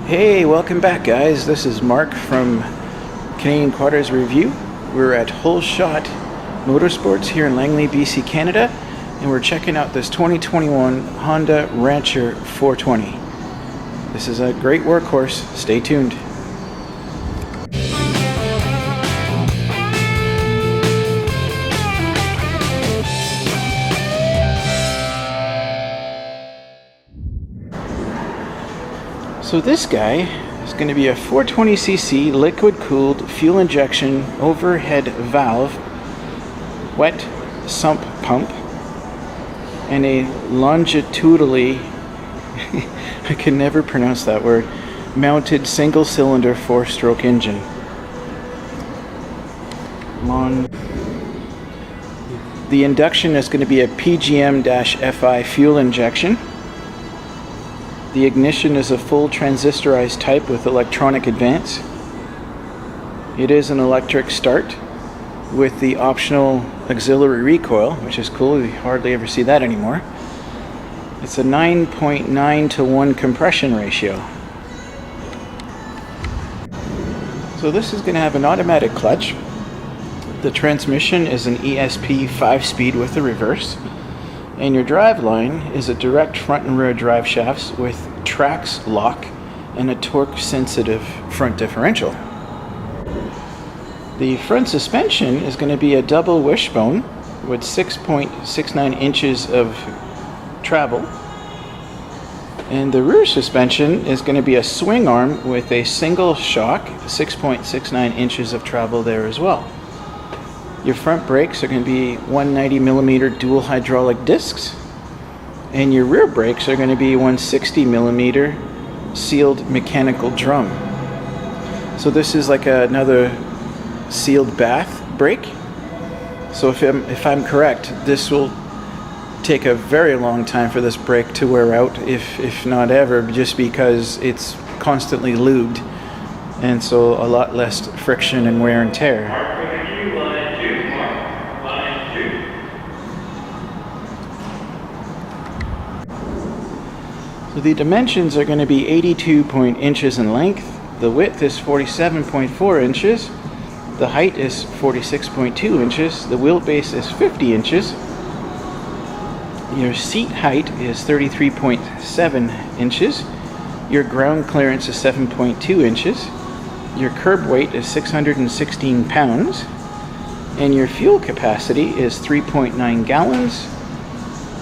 Hey, welcome back guys. This is Mark from Canadian Quarters Review. We're at Holeshot MotorSports here in Langley, BC, Canada, and we're checking out this 2021 Honda Rancher 420. This is a great workhorse. Stay tuned. So this guy is going to be a 420cc liquid-cooled fuel injection overhead valve, wet sump pump, and a longitudinally, I can never pronounce that word, mounted single-cylinder 4-stroke engine. The induction is going to be a PGM-FI fuel injection. The ignition is a full transistorized type with electronic advance. It is an electric start with the optional auxiliary recoil, which is cool. We hardly ever see that anymore. It's a 9.9 to 1 compression ratio. So this is going to have an automatic clutch. The transmission is an ESP 5-speed with a reverse. And your drive line is a direct front and rear drive shafts with Trax lock and a torque sensitive front differential. The front suspension is going to be a double wishbone with 6.69 inches of travel. And the rear suspension is going to be a swing arm with a single shock, 6.69 inches of travel there as well. Your front brakes are going to be 190mm dual hydraulic discs, and your rear brakes are going to be 160mm sealed mechanical drum. So this is like another sealed bath brake. So if I'm correct, this will take a very long time for this brake to wear out, if not ever, just because it's constantly lubed, and so a lot less friction and wear and tear. So the dimensions are going to be 82 inches in length, the width is 47.4 inches, the height is 46.2 inches, the wheelbase is 50 inches, your seat height is 33.7 inches, your ground clearance is 7.2 inches, your curb weight is 616 pounds, and your fuel capacity is 3.9 gallons,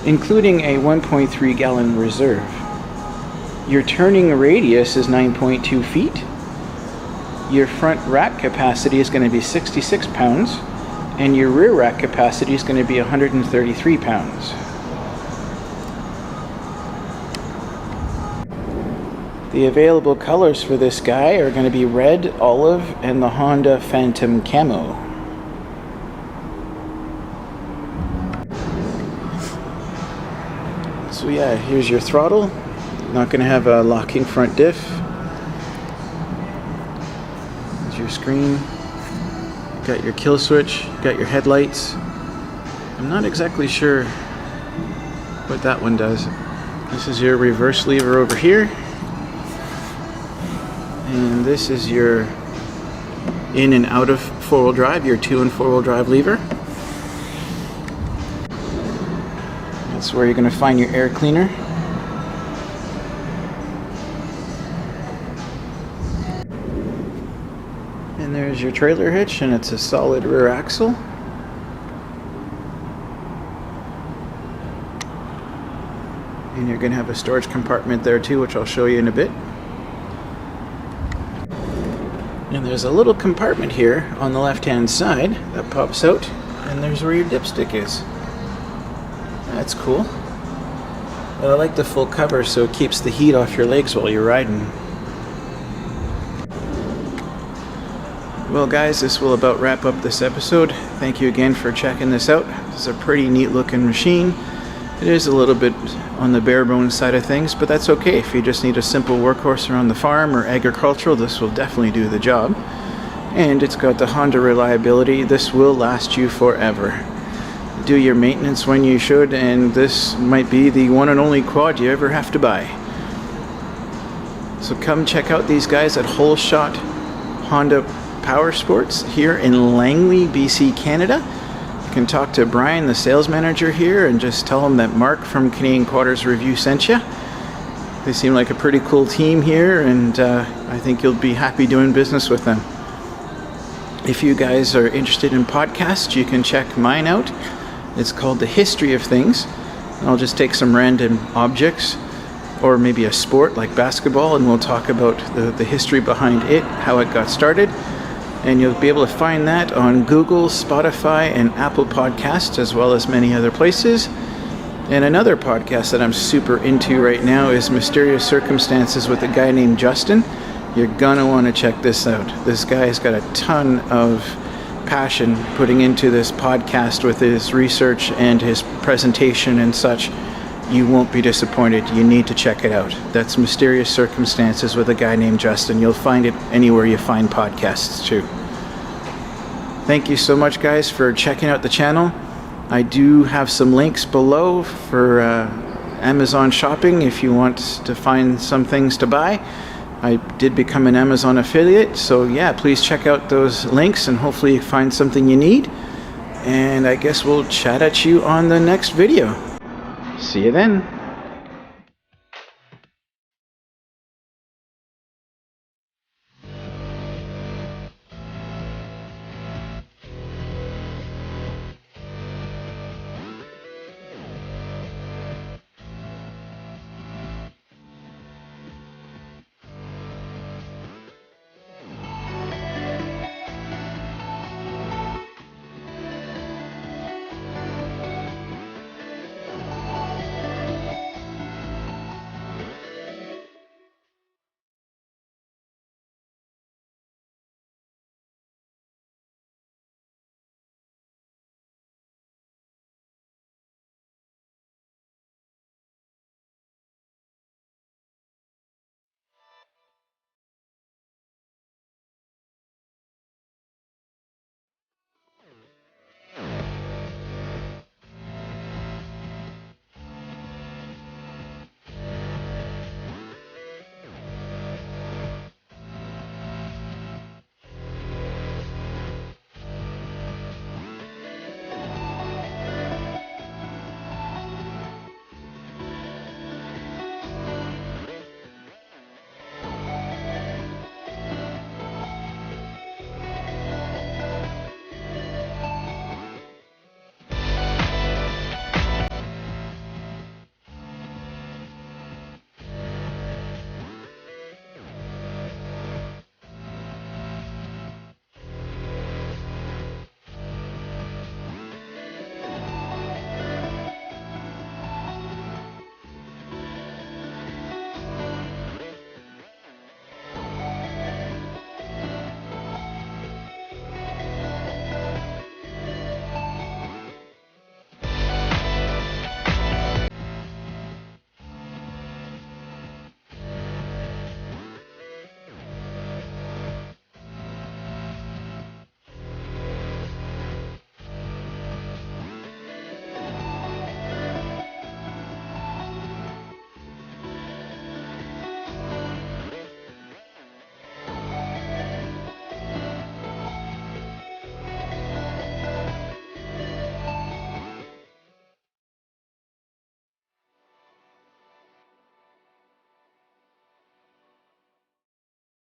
including a 1.3 gallon reserve. Your turning radius is 9.2 feet. Your front rack capacity is going to be 66 pounds, and your rear rack capacity is going to be 133 pounds. The available colors for this guy are going to be red, olive, and the Honda Phantom Camo. So yeah, here's your throttle. Not going to have a locking front diff. There's your screen. Got your kill switch. Got your headlights. I'm not exactly sure what that one does. This is your reverse lever over here. And this is your in and out of four-wheel drive, your 2 and 4-wheel drive lever. That's where you're going to find your air cleaner. And there's your trailer hitch, and it's a solid rear axle. And you're going to have a storage compartment there too, which I'll show you in a bit. And there's a little compartment here on the left hand side that pops out, and there's where your dipstick is. That's cool. But I like the full cover so it keeps the heat off your legs while you're riding. Well guys, this will about wrap up this episode. Thank you again for checking this out. This is a pretty neat looking machine. It is a little bit on the bare bones side of things, but that's okay. If you just need a simple workhorse around the farm or agricultural, this will definitely do the job. And it's got the Honda reliability. This will last you forever. Do your maintenance when you should, and this might be the one and only quad you ever have to buy. So come check out these guys at Holeshot MotorSports here in Langley, BC, Canada. You can talk to Brian, the sales manager here, and just tell him that Mark from Canadian Quarters Review sent you. They seem like a pretty cool team here, and I think you'll be happy doing business with them. If you guys are interested in podcasts, you can check mine out. It's called The History of Things. I'll just take some random objects or maybe a sport like basketball, and we'll talk about the history behind it, how it got started. And you'll be able to find that on Google, Spotify, and Apple Podcasts, as well as many other places. And another podcast that I'm super into right now is Mysterious Circumstances with a guy named Justin. You're gonna want to check this out. This guy's got a ton of passion putting into this podcast with his research and his presentation and such. You won't be disappointed. You need to check it out. That's Mysterious Circumstances with a guy named Justin. You'll find it anywhere you find podcasts too. Thank you so much, guys, for checking out the channel. I do have some links below for Amazon shopping if you want to find some things to buy. I did become an Amazon affiliate, so yeah, please check out those links and hopefully you find something you need. And I guess we'll chat at you on the next video. See you then.